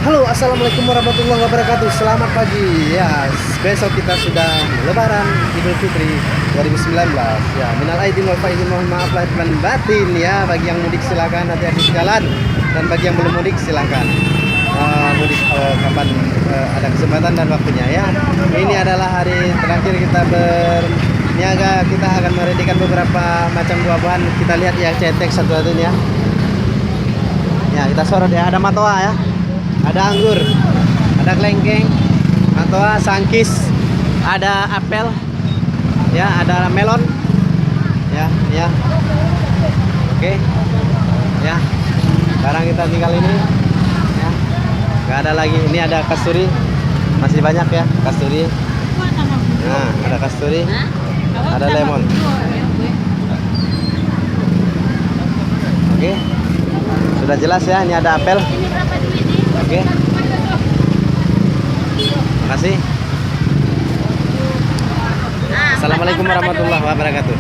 Halo, assalamualaikum warahmatullahi wabarakatuh. Selamat pagi. Ya, besok kita sudah Lebaran Idul Fitri 2019. Ya, minal aidin wal faizin, mohon maaf lahir dan batin ya. Bagi yang mudik silakan hati-hati di jalan, dan bagi yang belum mudik silakan mudik kapan ada kesempatan dan waktunya ya. Ini adalah hari terakhir kita berniaga. Kita akan meredykan beberapa macam buah-buahan. Kita lihat ya, cetek satu-satunya. Ya, kita sorot ya. Ada matoa ya. Ada anggur, ada kelengkeng, matoa, sangkis, ada apel, ya, ada melon, ya, ya, oke, ya. Sekarang kita tinggal ini, ya, nggak ada lagi. Ini ada kasturi, masih banyak ya kasturi. Nah, ada kasturi, ada lemon. Oke, sudah jelas ya. Ini ada apel. Oke, makasih. Assalamualaikum warahmatullahi wabarakatuh.